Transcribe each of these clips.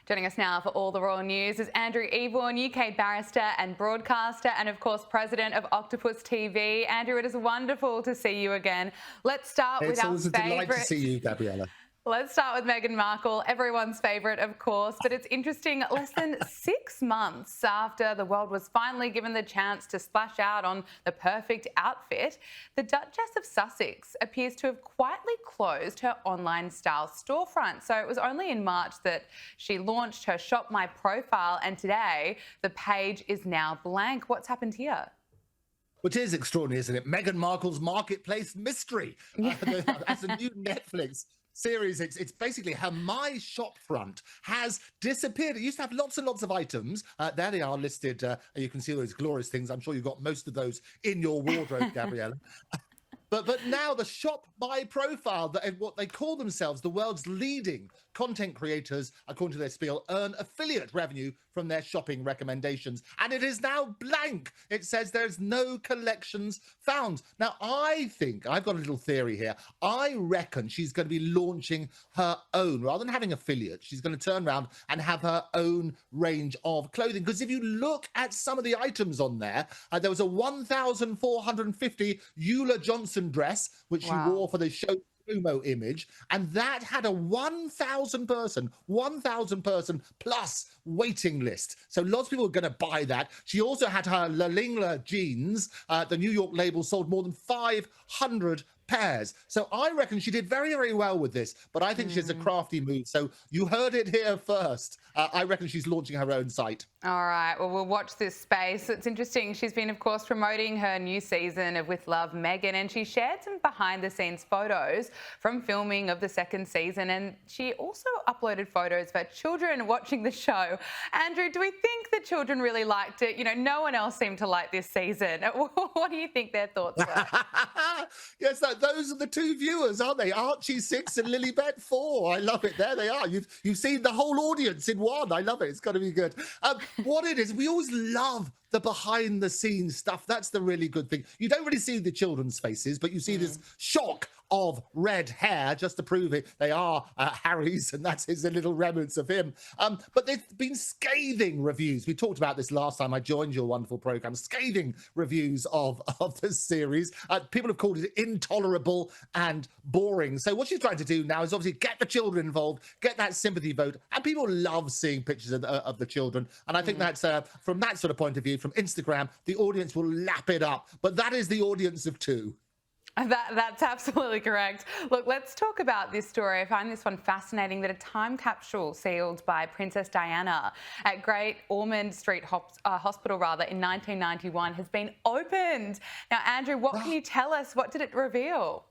Joining us now for all the royal news is Andrew Eborn, UK barrister and broadcaster, and of course president of Octopus TV. Andrew, it is wonderful to see you again. Let's start with our favourite. It's always a delight to see you, Gabriella. Let's start with Meghan Markle, everyone's favourite, of course. But it's interesting, less than 6 months after the world was finally given the chance to splash out on the perfect outfit, the Duchess of Sussex appears to have quietly closed her online-style storefront. So it was only in March that she launched her Shop My profile, and today the page is now blank. What's happened here? Which is extraordinary, isn't it? Meghan Markle's Marketplace Mystery. That's a new Netflix series. It's basically her My Shop front has disappeared. It used to have lots and lots of items. There they are listed. You can see those glorious things. I'm sure you've got most of those in your wardrobe, Gabriella. But now the Shop My profile, what they call themselves, the world's leading content creators, according to their spiel, earn affiliate revenue from their shopping recommendations. And it is now blank. It says there's no collections found. Now, I think, I've got a little theory here. I reckon she's going to be launching her own, rather than having affiliates, she's going to turn around and have her own range of clothing. Because if you look at some of the items on there, there was a 1,450 Eula Johnson dress, which she wore for the show promo image, and that had a 1,000 person plus waiting list. So lots of people are going to buy that. She also had her La Lingla jeans. The New York label sold more than 500 pairs. So I reckon she did very, very well with this, but I think she's a crafty move. So you heard it here first. I reckon she's launching her own site. All right, well, we'll watch this space. It's interesting. She's been, of course, promoting her new season of With Love, Meghan, and she shared some behind-the-scenes photos from filming of the second season, and she also uploaded photos of her children watching the show. Andrew, do we think the children really liked it? You know, no one else seemed to like this season. What do you think their thoughts were? Yes, those are the two viewers, aren't they? Archie 6 and Lilibet 4. I love it. There they are. You've seen the whole audience in one. I love it. It's got to be good. What it is, we always love the behind the scenes stuff. That's the really good thing. You don't really see the children's faces, but you see this shock of red hair just to prove it. They are Harry's, and that's his little remnants of him. But there's been scathing reviews. We talked about this last time I joined your wonderful program. Scathing reviews of this series. People have called it intolerable and boring. So what she's trying to do now is obviously get the children involved, get that sympathy vote, and people love seeing pictures of the children. And I think that's from that sort of point of view, from Instagram, the audience will lap it up. But that is the audience of two. That's absolutely correct. Look, let's talk about this story. I find this one fascinating, that a time capsule sealed by Princess Diana at Great Ormond Street Hospital in 1991 has been opened. Now, Andrew, what can you tell us? What did it reveal?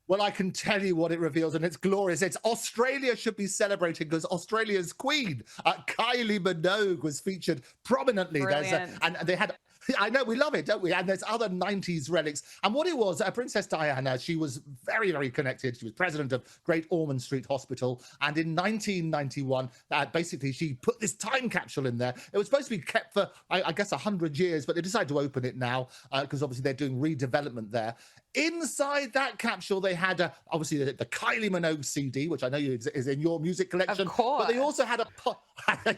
Well, I can tell you what it reveals, and it's glorious. It's Australia should be celebrating because Australia's queen, Kylie Minogue, was featured prominently. And they had... I know, we love it, don't we? And there's other 90s relics. And what it was, Princess Diana, she was very, very connected. She was president of Great Ormond Street Hospital. And in 1991, basically, she put this time capsule in there. It was supposed to be kept for, I guess, 100 years, but they decided to open it now because obviously they're doing redevelopment there. Inside that capsule, they had, obviously, the Kylie Minogue CD, which I know is in your music collection. Of course. But they also had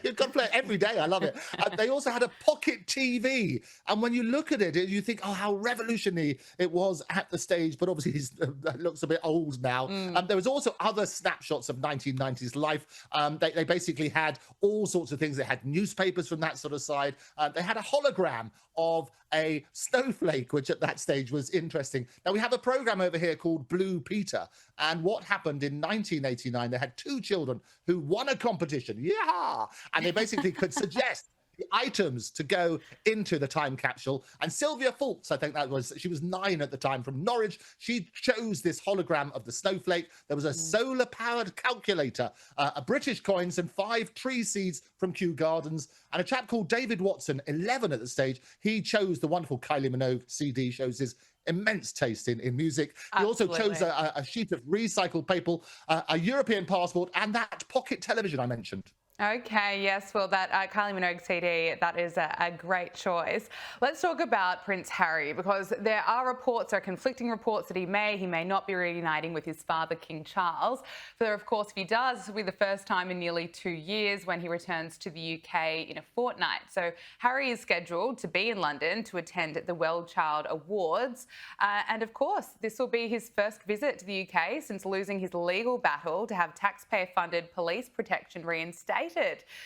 you've got to play it every day. I love it. They also had a pocket TV. And when you look at it, you think, oh, how revolutionary it was at the stage. But obviously, it looks a bit old now. There was also other snapshots of 1990s life. They basically had all sorts of things. They had newspapers from that sort of side. They had a hologram of a snowflake, which at that stage was interesting. Now, we have a program over here called Blue Peter. And what happened in 1989, they had two children who won a competition. Yeah! And they basically could suggest the items to go into the time capsule. And Sylvia Fultz, I think she was 9 at the time, from Norwich. She chose this hologram of the snowflake. There was a solar-powered calculator, a British coins, and 5 tree seeds from Kew Gardens. And a chap called David Watson, 11 at the stage, he chose the wonderful Kylie Minogue CD, shows his immense taste in music. He also chose a sheet of recycled paper, a European passport, and that pocket television I mentioned. Okay, yes, well, that Kylie Minogue CD, that is a great choice. Let's talk about Prince Harry, because there are conflicting reports that he may not be reuniting with his father, King Charles. For, of course, if he does, this will be the first time in nearly 2 years when he returns to the UK in a fortnight. So Harry is scheduled to be in London to attend the WellChild Awards. And of course, this will be his first visit to the UK since losing his legal battle to have taxpayer-funded police protection reinstated.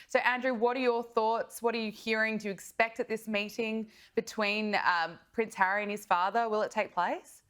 So, Andrew, what are your thoughts? What are you hearing? Do you expect at this meeting between Prince Harry and his father, will it take place?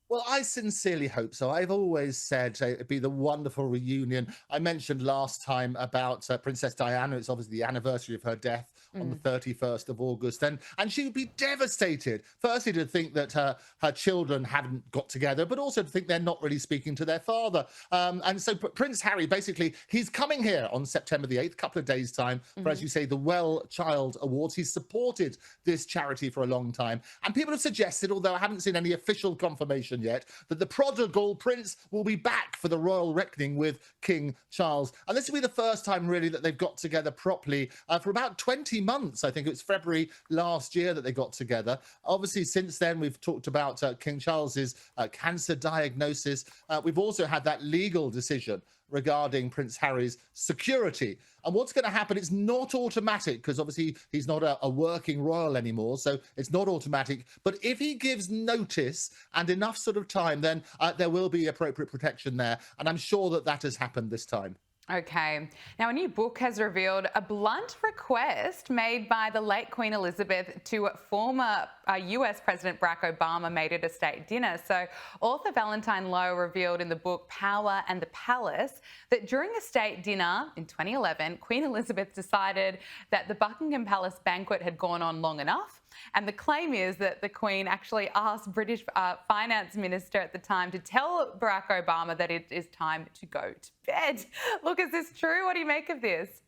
Well, I sincerely hope so. I've always said it'd be the wonderful reunion. I mentioned last time about Princess Diana. It's obviously the anniversary of her death on the 31st of August. And she would be devastated, firstly, to think that her children haven't got together, but also to think they're not really speaking to their father. And so Prince Harry, basically, he's coming here on September the 8th, a couple of days' time, for, as you say, the WellChild Awards. He's supported this charity for a long time. And people have suggested, although I haven't seen any official confirmation yet, that the prodigal prince will be back for the royal reckoning with King Charles. And this will be the first time, really, that they've got together properly for about 20 months. I think it was February last year that they got together. Obviously, since then, we've talked about King Charles's cancer diagnosis. We've also had that legal decision regarding Prince Harry's security. And what's going to happen, it's not automatic, because obviously he's not a working royal anymore, so it's not automatic. But if he gives notice and enough sort of time, then there will be appropriate protection there. And I'm sure that that has happened this time. Okay. Now, a new book has revealed a blunt request made by the late Queen Elizabeth to former US President Barack Obama made at a state dinner. So, author Valentine revealed in the book Power and the Palace that during a state dinner in 2011, Queen Elizabeth decided that the Buckingham Palace banquet had gone on long enough. And the claim is that the Queen actually asked British finance minister at the time to tell Barack Obama that it is time to go to bed. Look, is this true? What do you make of this?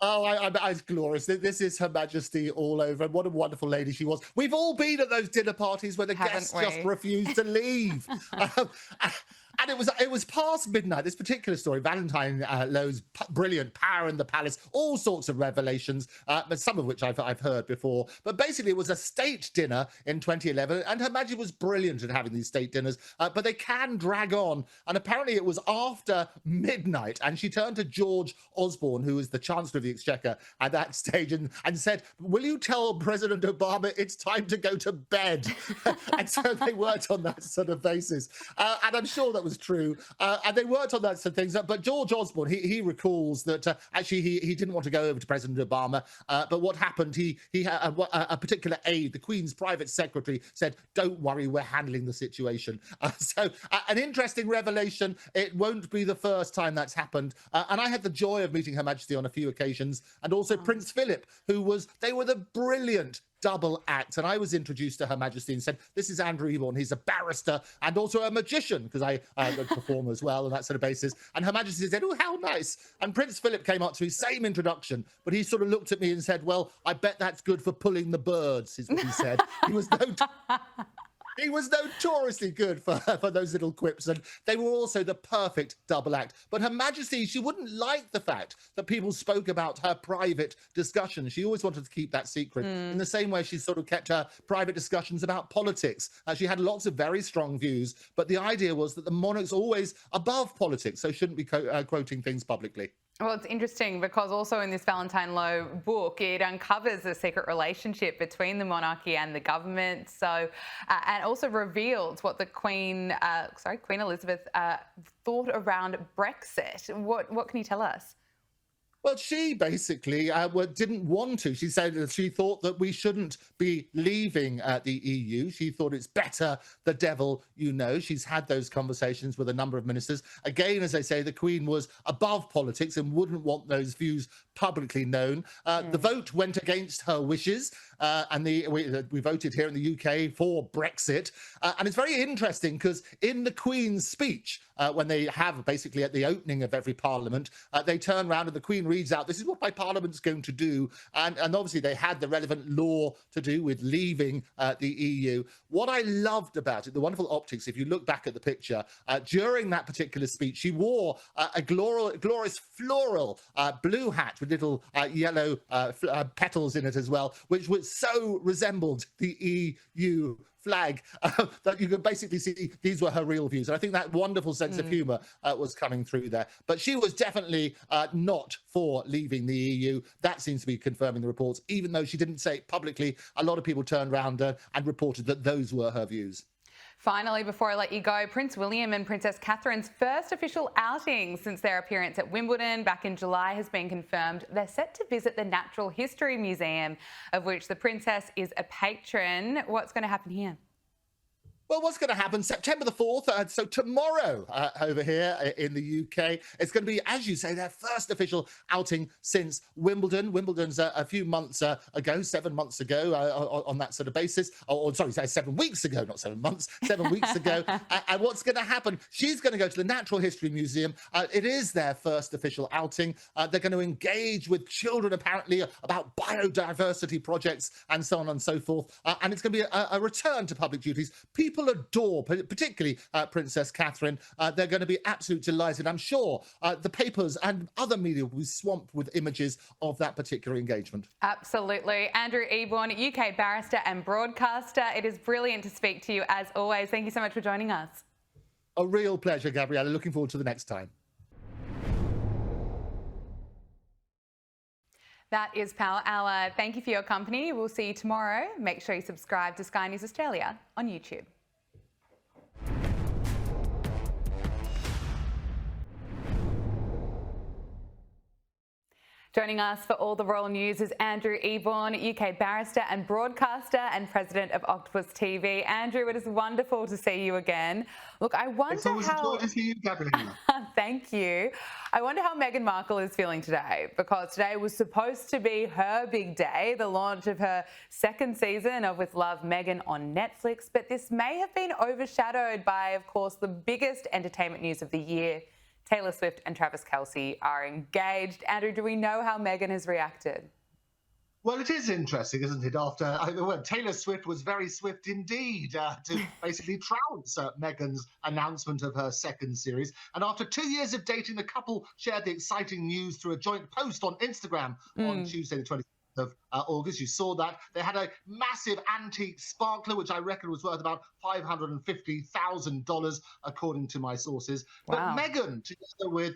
Oh, it's glorious. This is Her Majesty all over. What a wonderful lady she was. We've all been at those dinner parties where the guests just refuse to leave. And it was past midnight. This particular story, Valentine Lowe's brilliant Power in the Palace, all sorts of revelations, some of which I've heard before. But basically, it was a state dinner in 2011, and Her Majesty was brilliant at having these state dinners. But they can drag on, and apparently it was after midnight. And she turned to George Osborne, who was the Chancellor of the Exchequer at that stage, and said, "Will you tell President Obama it's time to go to bed?" And so they worked on that sort of basis, and I'm sure that was true, and they worked on that sort of things. But George Osborne, he recalls that actually he didn't want to go over to President Obama, but what happened, he had a particular aide, the Queen's private secretary, said, "Don't worry, we're handling the situation." So an interesting revelation. It won't be the first time that's happened, and I had the joy of meeting Her Majesty on a few occasions, and also Prince Philip, they were the brilliant double act. And I was introduced to Her Majesty and said, "This is Andrew Eborn. He's a barrister and also a magician," because I perform as well on that sort of basis. And Her Majesty said, "Oh, how nice." And Prince Philip came up to me, same introduction, but he sort of looked at me and said, "Well, I bet that's good for pulling the birds," is what he said. He was notoriously good for those little quips, and they were also the perfect double act. But Her Majesty, she wouldn't like the fact that people spoke about her private discussions. She always wanted to keep that secret, in the same way she sort of kept her private discussions about politics. She had lots of very strong views, but the idea was that the monarch's always above politics, so shouldn't be quoting things publicly. Well, it's interesting because also in this Valentine Lowe book, it uncovers a secret relationship between the monarchy and the government. So, and also reveals what the Queen Elizabeth thought around Brexit. What can you tell us? Well, she basically didn't want to. She said that she thought that we shouldn't be leaving the EU. She thought it's better the devil you know. She's had those conversations with a number of ministers. Again, as I say, the Queen was above politics and wouldn't want those views publicly known. The vote went against her wishes. and we voted here in the UK for Brexit. And it's very interesting because in the Queen's speech, when they have basically at the opening of every parliament, they turn around and the Queen reads out, this is what my parliament's going to do. And obviously they had the relevant law to do with leaving the EU. What I loved about it, the wonderful optics, if you look back at the picture, during that particular speech, she wore a glorious floral blue hat with little yellow petals in it as well, which so resembled the EU flag that you could basically see these were her real views. And I think that wonderful sense of humour was coming through there. But she was definitely not for leaving the EU. That seems to be confirming the reports. Even though she didn't say it publicly, a lot of people turned around and reported that those were her views. Finally, before I let you go, Prince William and Princess Catherine's first official outing since their appearance at Wimbledon back in July has been confirmed. They're set to visit the Natural History Museum, of which the Princess is a patron. What's going to happen here? Well, what's going to happen September the 4th, so tomorrow over here in the UK, it's going to be, as you say, their first official outing since Wimbledon. Wimbledon's a few months ago, 7 months ago, on that sort of basis. Or sorry, 7 weeks ago, not 7 months, 7 weeks ago. And what's going to happen? She's going to go to the Natural History Museum. It is their first official outing. They're going to engage with children, apparently, about biodiversity projects and so on and so forth. And it's going to be a return to public duties. People adore, particularly Princess Catherine. They're going to be absolutely delighted. I'm sure the papers and other media will be swamped with images of that particular engagement. Absolutely. Andrew Eborn, UK barrister and broadcaster. It is brilliant to speak to you as always. Thank you so much for joining us. A real pleasure, Gabriella. Looking forward to the next time. That is Power Hour. Thank you for your company. We'll see you tomorrow. Make sure you subscribe to Sky News Australia on YouTube. Joining us for all the royal news is Andrew Eborn, UK barrister and broadcaster and president of Octopus TV. Andrew, it is wonderful to see you again. Look, I wonder it's always a joy to see you, Gabriella. Thank you. I wonder how Meghan Markle is feeling today, because today was supposed to be her big day, the launch of her second season of With Love, Meghan on Netflix. But this may have been overshadowed by, of course, the biggest entertainment news of the year. Taylor Swift and Travis Kelce are engaged. Andrew, do we know how Meghan has reacted? Well, it is interesting, isn't it? After Taylor Swift was very swift indeed to basically trounce Meghan's announcement of her second series. And after 2 years of dating, the couple shared the exciting news through a joint post on Instagram on Tuesday, the 26th of August. You saw that. They had a massive antique sparkler, which I reckon was worth about $550,000, according to my sources. Wow. But Meghan, together with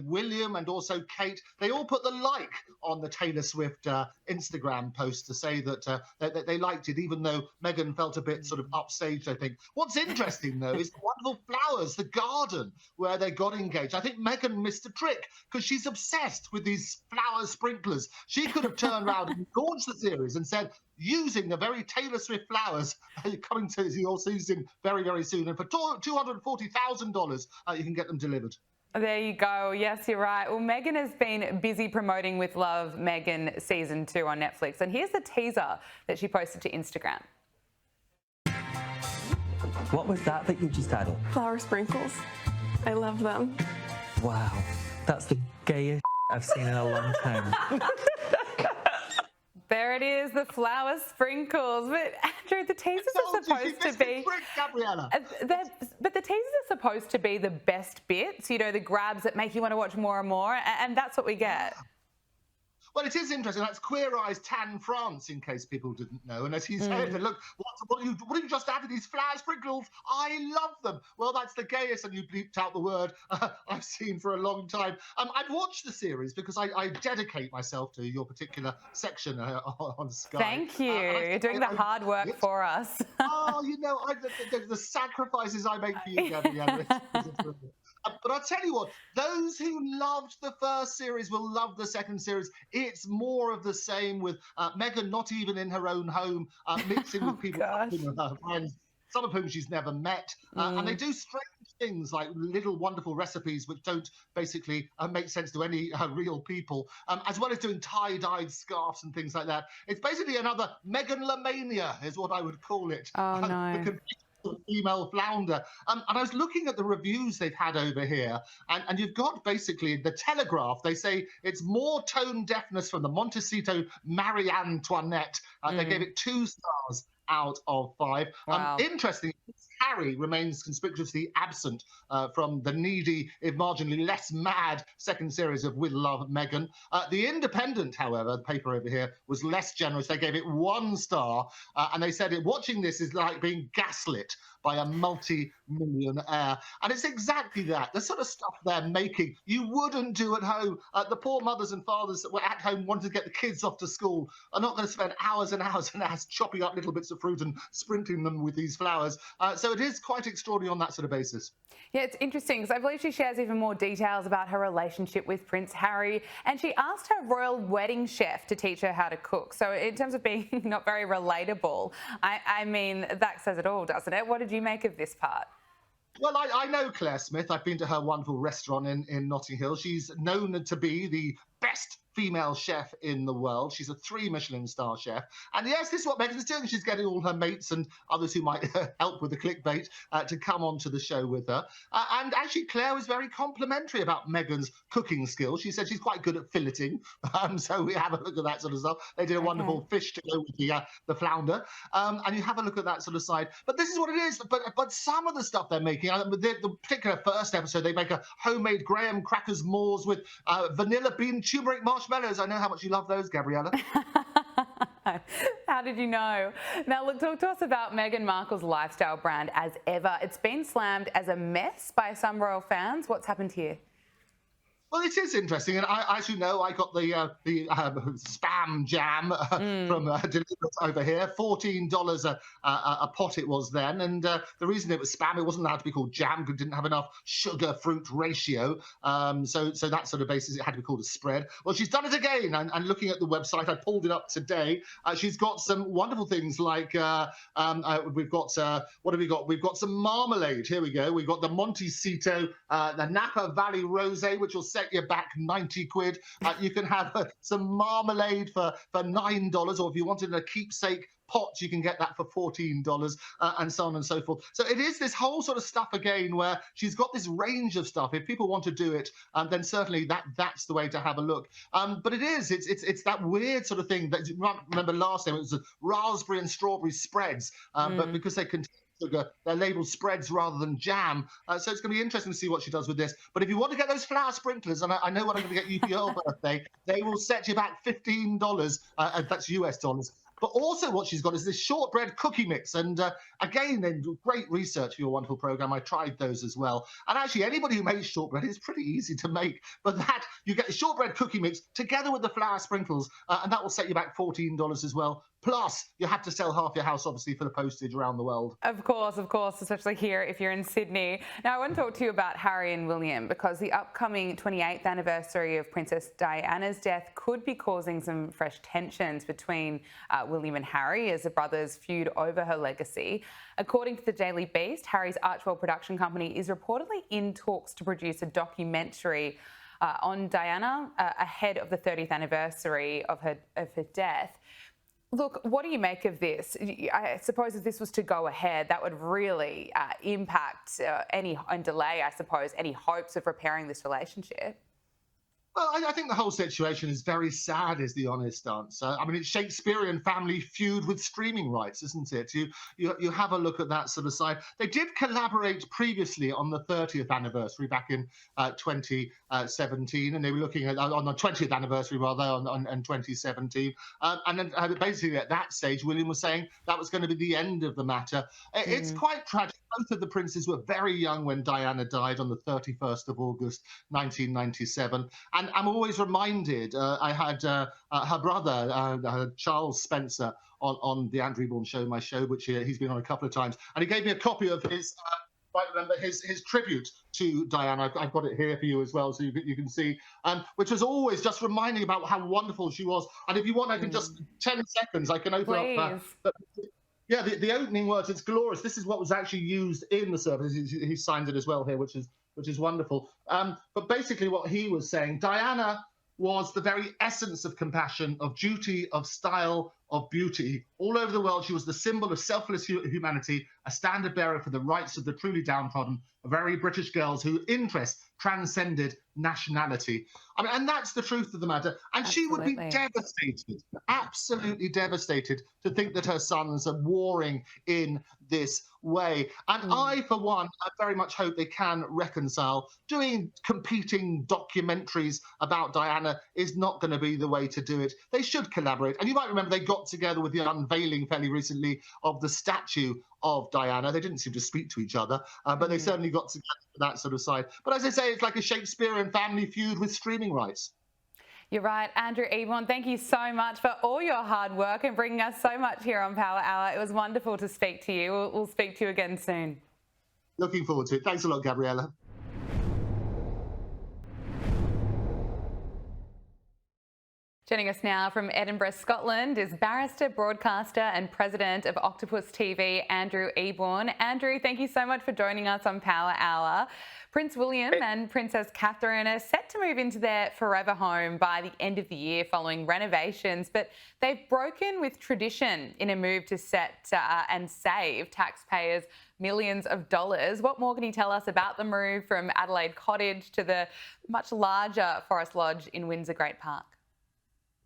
William and also Kate, they all put the like on the Taylor Swift Instagram post to say that they liked it, even though Meghan felt a bit sort of upstaged, I think. What's interesting, though, is the wonderful flowers, the garden where they got engaged. I think Meghan missed a trick because she's obsessed with these flower sprinklers. She could have turned around and launched the series and said, using the very Taylor Swift flowers coming to your season very, very soon. And for $240,000, you can get them delivered. There you go. Yes, you're right. Well, Meghan has been busy promoting With Love, Meghan Season 2 on Netflix. And here's the teaser that she posted to Instagram. What was that you just added? Flower sprinkles. I love them. Wow, that's the gayest I've seen in a long time. There it is, the flower sprinkles. But Andrew, the teasers are supposed to be... Gabriella. But the teasers are supposed to be the best bits, you know, the grabs that make you want to watch more and more, and that's what we get. Well, it is interesting. That's Queer Eye's Tan France, in case people didn't know. And as he said, look, what you just added, these flower sprinkles, I love them. Well, that's the gayest, and you bleeped out the word, I've seen for a long time. I've watched the series because I dedicate myself to your particular section on Sky. Thank you. You're doing the hard work for us. Oh, you know, the sacrifices I make for you, Gabriella. But I'll tell you what, those who loved the first series will love the second series. It's more of the same, with Meghan not even in her own home, mixing with people, her friends, some of whom she's never met. And they do strange things like little wonderful recipes which don't basically make sense to any real people, as well as doing tie-dyed scarves and things like that. It's basically another Meghan is what I would call it. Oh, no. The female flounder. And I was looking at the reviews they've had over here, and you've got basically the Telegraph. They say it's more tone deafness from the Montecito Marie Antoinette. They gave it 2 stars out of 5. Wow. Interesting, Harry remains conspicuously absent from the needy, if marginally less mad second series of With Love, Meghan. The Independent, however, the paper over here, was less generous. They gave it 1 star, and they said watching this is like being gaslit by a multi-millionaire. And it's exactly that, the sort of stuff they're making you wouldn't do at home. The poor mothers and fathers that were at home wanting to get the kids off to school are not going to spend hours and hours and hours chopping up little bits of fruit and sprinting them with these flowers. So it is quite extraordinary on that sort of basis. Yeah, it's interesting because I believe she shares even more details about her relationship with Prince Harry, and she asked her royal wedding chef to teach her how to cook. So in terms of being not very relatable, I mean, that says it all, doesn't it? What did you make of this part? Well, I know Claire Smith. I've been to her wonderful restaurant in Notting Hill. She's known to be the best female chef in the world. She's a 3 Michelin star chef. And yes, this is what Meghan's doing. She's getting all her mates and others who might help with the clickbait to come onto the show with her. And actually, Claire was very complimentary about Meghan's cooking skills. She said she's quite good at filleting. So we have a look at that sort of stuff. They did a wonderful fish to go with the flounder. And you have a look at that sort of side. But this is what it is. But some of the stuff they're making, the particular first episode, they make a homemade graham crackers m'ores with vanilla bean turmeric marshmallows. I know how much you love those, Gabriella. How did you know? Now, look, talk to us about Meghan Markle's lifestyle brand As Ever. It's been slammed as a mess by some royal fans. What's happened here? Well, it is interesting, and as you know, I got the spam jam from Deliverance over here. $14 a pot it was then, and the reason it was spam, it wasn't allowed to be called jam because it didn't have enough sugar-fruit ratio. So that sort of basis, it had to be called a spread. Well, she's done it again, and looking at the website, I pulled it up today. She's got some wonderful things like we've got what have we got? We've got some marmalade. Here we go. We've got the Montecito, the Napa Valley Rosé, which will set you back 90 quid. You can have some marmalade for $9, or if you wanted a keepsake pot, you can get that for $14, and so on and so forth. So it is this whole sort of stuff again where she's got this range of stuff. If people want to do it, then certainly that's the way to have a look. But it's that weird sort of thing that you might remember last time. It was the raspberry and strawberry spreads, but because they contain sugar, they're labeled spreads rather than jam. So it's going to be interesting to see what she does with this. But if you want to get those flour sprinklers, and I know what I'm going to get you for your birthday, they will set you back $15. That's US dollars. But also what she's got is this shortbread cookie mix. And again, then great research for your wonderful program. I tried those as well. And actually, anybody who makes shortbread is pretty easy to make. But that, you get the shortbread cookie mix together with the flour sprinkles, and that will set you back $14 as well. Plus, you have to sell half your house, obviously, for the postage around the world. Of course, especially here if you're in Sydney. Now, I want to talk to you about Harry and William, because the upcoming 28th anniversary of Princess Diana's death could be causing some fresh tensions between William and Harry as the brothers feud over her legacy. According to the Daily Beast, Harry's Archwell production company is reportedly in talks to produce a documentary on Diana ahead of the 30th anniversary of her death. Look, what do you make of this? I suppose if this was to go ahead, that would really impact and delay, I suppose, any hopes of repairing this relationship. Well, I think the whole situation is very sad, is the honest answer. I mean, it's Shakespearean family feud with streaming rights, isn't it? You have a look at that sort of side. They did collaborate previously on the 30th anniversary back in 2017, and they were looking at on the 20th anniversary rather in 2017. And then basically at that stage, William was saying that was going to be the end of the matter. It's quite tragic. Both of the princes were very young when Diana died on the 31st of August, 1997. And I'm always reminded, I had her brother, Charles Spencer, on the Andrew Eborn show, my show, which he's been on a couple of times. And he gave me a copy of his, I remember, his tribute to Diana. I've got it here for you as well, so you can see, which was always just reminding about how wonderful she was. And if you want, I can just, 10 seconds, I can open up Yeah, the opening words, it's glorious. This is what was actually used in the service. He signed it as well here, which is wonderful. But basically what he was saying, Diana was the very essence of compassion, of duty, of style, of beauty. All over the world, she was the symbol of selfless humanity, a standard bearer for the rights of the truly downtrodden, a very British girls whose interest transcended nationality. I mean, and that's the truth of the matter. And she would be devastated, absolutely devastated, to think that her sons are warring in this way. And I, for one, I very much hope they can reconcile. Doing competing documentaries about Diana is not going to be the way to do it. They should collaborate. And you might remember they got together with the unveiling fairly recently of the statue of Diana. They didn't seem to speak to each other, but they certainly got together for that sort of side. But as I say, it's like a Shakespearean family feud with streaming rights. You're right, Andrew Eborn, thank you so much for all your hard work and bringing us so much here on Power Hour. It was wonderful to speak to you. We'll speak to you again soon. Looking forward to it. Thanks a lot, Gabriella. Joining us now from Edinburgh, Scotland is barrister, broadcaster and president of Octopus TV, Andrew Eborn. Andrew, thank you so much for joining us on Power Hour. Prince William and Princess Catherine are set to move into their forever home by the end of the year following renovations, but they've broken with tradition in a move to set and save taxpayers millions of dollars. What more can you tell us about the move from Adelaide Cottage to the much larger Forest Lodge in Windsor Great Park?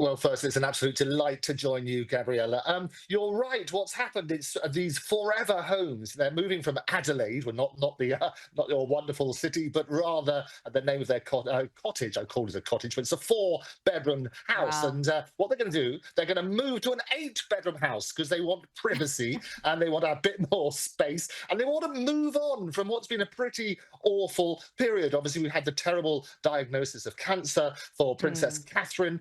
Well, first, it's an absolute delight to join you, Gabriella. You're right. What's happened is these forever homes. They're moving from Adelaide, well, not your wonderful city, but rather the name of their cottage. I call it a cottage, but it's a 4-bedroom house. Wow. And what they're going to do, they're going to move to an 8-bedroom house because they want privacy and they want a bit more space and they want to move on from what's been a pretty awful period. Obviously, we had the terrible diagnosis of cancer for Princess Catherine.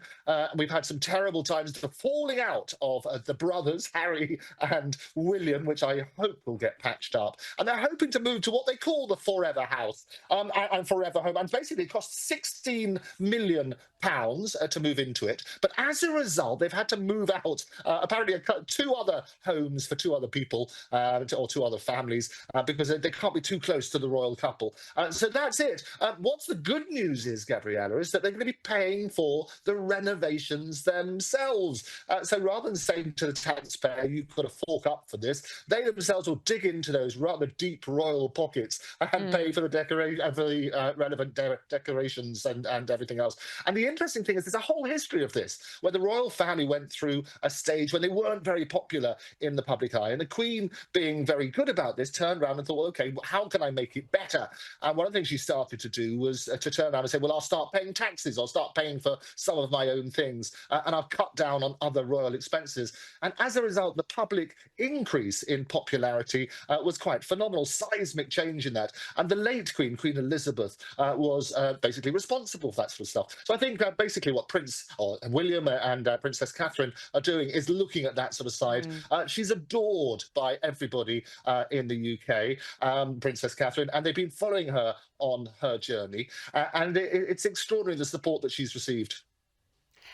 We've had some terrible times, the falling out of the brothers, Harry and William, which I hope will get patched up. And they're hoping to move to what they call the Forever House and Forever Home. And basically it costs £16 million to move into it. But as a result, they've had to move out apparently 2 other homes for 2 other people or 2 other families because they can't be too close to the royal couple. So that's it. What's the good news is, Gabriella, is that they're going to be paying for the renovations themselves. So rather than saying to the taxpayer, you've got to fork up for this, they themselves will dig into those rather deep royal pockets and pay for the relevant decorations and everything else. And the interesting thing is there's a whole history of this, where the royal family went through a stage when they weren't very popular in the public eye. And the Queen, being very good about this, turned around and thought, well, okay, how can I make it better? And one of the things she started to do was to turn around and say, well, I'll start paying taxes, I'll start paying for some of my own things, and I've cut down on other royal expenses. And as a result, the public increase in popularity was quite phenomenal, seismic change in that. And the late Queen, Queen Elizabeth, was basically responsible for that sort of stuff. So I think basically what Prince William and Princess Catherine are doing is looking at that sort of side. She's adored by everybody in the UK, Princess Catherine, and they've been following her on her journey. And it's extraordinary, the support that she's received.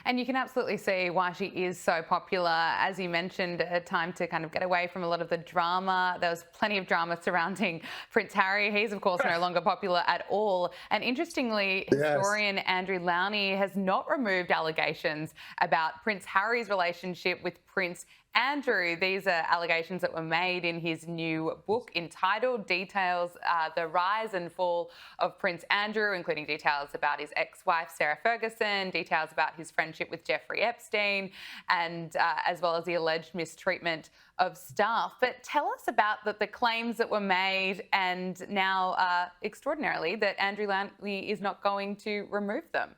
And you can absolutely see why she is so popular. As you mentioned, a time to kind of get away from a lot of the drama. There was plenty of drama surrounding Prince Harry. He's, of course, no longer popular at all. And interestingly, historian Andrew Lowney has not removed allegations about Prince Harry's relationship with Prince Andrew. These are allegations that were made in his new book entitled Details, The Rise and Fall of Prince Andrew, including details about his ex-wife, Sarah Ferguson, details about his friendship with Jeffrey Epstein, and as well as the alleged mistreatment of staff. But tell us about the claims that were made and now, extraordinarily, that Andrew Lowney is not going to remove them.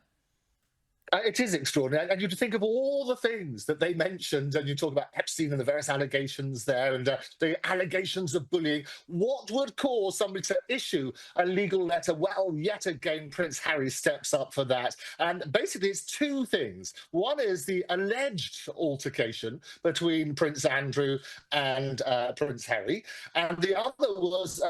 It is extraordinary. And you think of all the things that they mentioned, and you talk about Epstein and the various allegations there and the allegations of bullying. What would cause somebody to issue a legal letter? Well, yet again, Prince Harry steps up for that. And basically, it's 2 things. One is the alleged altercation between Prince Andrew and Prince Harry. And the other was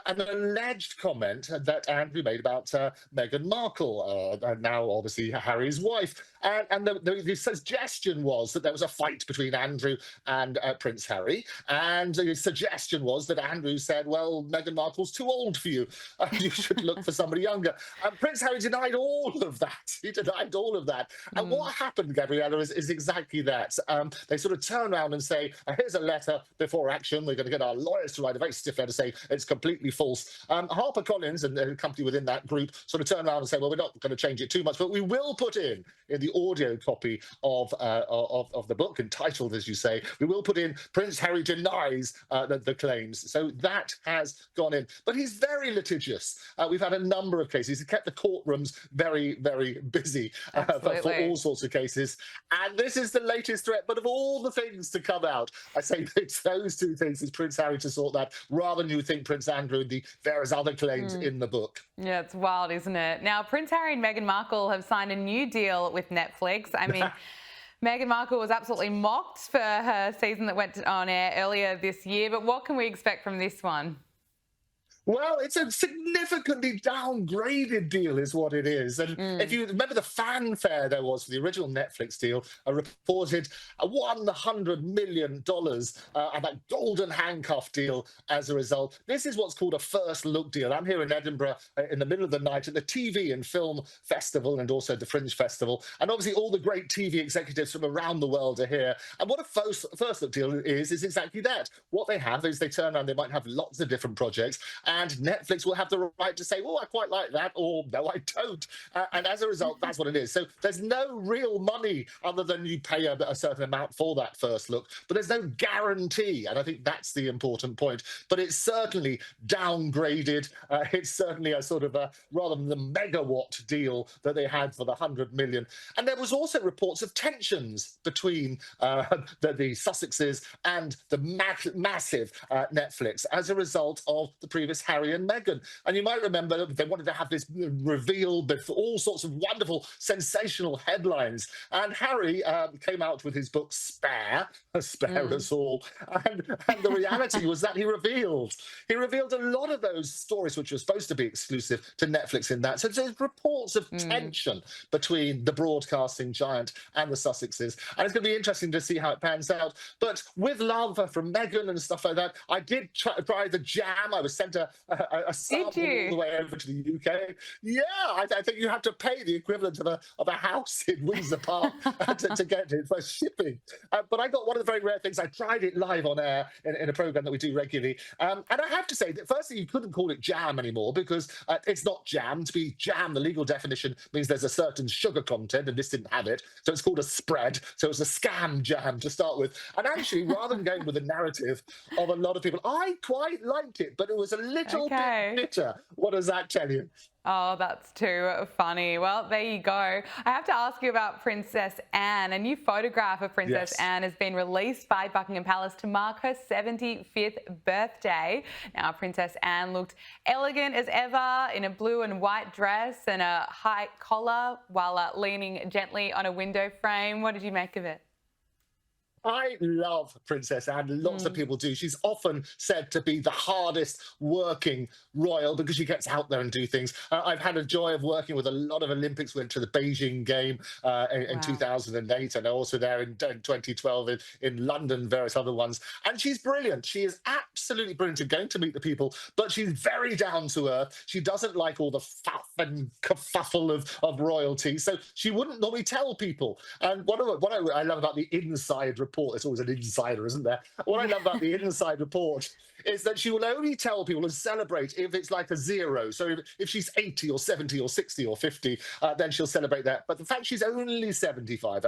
an alleged comment that Andrew made about Meghan Markle, now obviously Harry's wife. wife. And the suggestion was that there was a fight between Andrew and Prince Harry. And the suggestion was that Andrew said, well, Meghan Markle's too old for you. You should look for somebody younger. Prince Harry denied all of that. He denied all of that. And what happened, Gabriella, is exactly that. They sort of turn around and say, here's a letter before action. We're going to get our lawyers to write a very stiff letter to say it's completely false. HarperCollins and the company within that group sort of turn around and say, well, we're not going to change it too much, but we will put in the audio copy of the book, entitled, as you say, we will put in Prince Harry denies the claims. So that has gone in. But he's very litigious. We've had a number of cases. He's kept the courtrooms very, very busy for all sorts of cases. And this is the latest threat. But of all the things to come out, I say it's those two things. It's Prince Harry to sort that, rather than you think Prince Andrew and the various other claims in the book. Yeah, it's wild, isn't it? Now, Prince Harry and Meghan Markle have signed a new deal with Netflix. I mean, Meghan Markle was absolutely mocked for her season that went on air earlier this year, but what can we expect from this one? Well, it's a significantly downgraded deal is what it is. And if you remember the fanfare there was for the original Netflix deal, a reported $100 million and that golden handcuff deal as a result. This is what's called a first look deal. I'm here in Edinburgh in the middle of the night at the TV and Film Festival and also the Fringe Festival. And obviously all the great TV executives from around the world are here. And what a first look deal is exactly that. What they have is they turn around, they might have lots of different projects, and Netflix will have the right to say, oh, I quite like that, or no, I don't. And as a result, that's what it is. So there's no real money other than you pay a certain amount for that first look, but there's no guarantee. And I think that's the important point. But it's certainly downgraded. It's certainly a sort of rather than the megawatt deal that they had for the 100 million. And there was also reports of tensions between the Sussexes and the massive Netflix as a result of the previous Harry and Meghan. And you might remember they wanted to have this reveal before all sorts of wonderful, sensational headlines. And Harry came out with his book Spare Us All. And the reality was that he revealed a lot of those stories which were supposed to be exclusive to Netflix in that. So there's reports of tension between the broadcasting giant and the Sussexes. And it's going to be interesting to see how it pans out. But with love from Meghan and stuff like that, I did try the jam. I was sent a sample all the way over to the UK. Yeah, I think you have to pay the equivalent of a house in Windsor Park to get it for shipping. But I got one of the very rare things. I tried it live on air in a program that we do regularly. And I have to say that firstly, you couldn't call it jam anymore because it's not jam. To be jam, the legal definition means there's a certain sugar content, and this didn't have it. So it's called a spread. So it's a scam jam to start with. And actually, rather than going with the narrative of a lot of people, I quite liked it, but it was a little bit bitter. What does that tell you? Oh, that's too funny. Well, there you go. I have to ask you about Princess Anne. A new photograph of Princess Anne has been released by Buckingham Palace to mark her 75th birthday. Now, Princess Anne looked elegant as ever in a blue and white dress and a high collar while leaning gently on a window frame. What did you make of it? I love Princess Anne. Lots of people do. She's often said to be the hardest working royal because she gets out there and do things. I've had a joy of working with a lot of Olympics. Went to the Beijing game in 2008, and also there in 2012 in London, various other ones. And she's brilliant. She is absolutely brilliant at going to meet the people, but she's very down to earth. She doesn't like all the faff and kerfuffle of royalty, so she wouldn't normally tell people. And what I love about the inside report, there's always an insider, isn't there? What I love about the inside report is that she will only tell people and celebrate if it's like a zero. So if she's 80 or 70 or 60 or 50, then she'll celebrate that. But the fact she's only 75,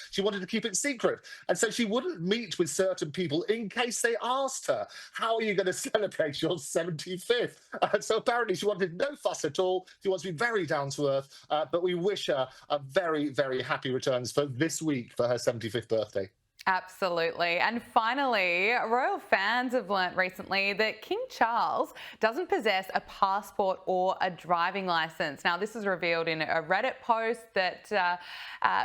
she wanted to keep it secret. And so she wouldn't meet with certain people in case they asked her, how are you going to celebrate your 75th? So apparently she wanted no fuss at all. She wants to be very down to earth. But we wish her a very, very happy returns for this week for her 75th birthday. Absolutely. And finally, royal fans have learnt recently that King Charles doesn't possess a passport or a driving licence. Now, this was revealed in a Reddit post that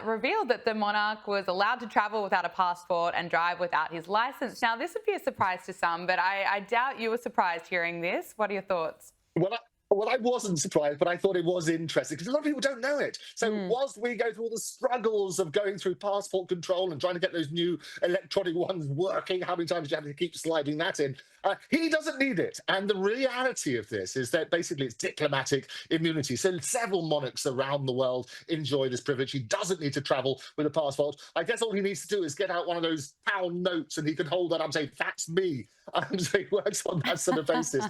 revealed that the monarch was allowed to travel without a passport and drive without his licence. Now, this would be a surprise to some, but I doubt you were surprised hearing this. What are your thoughts? Well, Well, I wasn't surprised, but I thought it was interesting because a lot of people don't know it. So whilst we go through all the struggles of going through passport control and trying to get those new electronic ones working, how many times do you have to keep sliding that in? He doesn't need it. And the reality of this is that basically it's diplomatic immunity. So several monarchs around the world enjoy this privilege. He doesn't need to travel with a passport. I guess all he needs to do is get out one of those pound notes and he can hold that up and say, that's me. So he works on that sort of basis.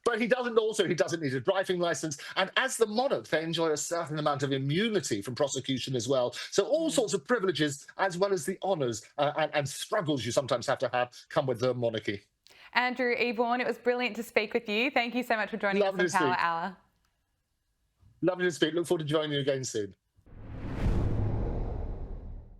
But he doesn't need a driving license. And as the monarch, they enjoy a certain amount of immunity from prosecution as well. So all sorts of privileges, as well as the honours and struggles you sometimes have to have, come with the monarchy. Andrew Eborn, it was brilliant to speak with you. Thank you so much for joining us on Power Hour. Lovely to speak. Look forward to joining you again soon.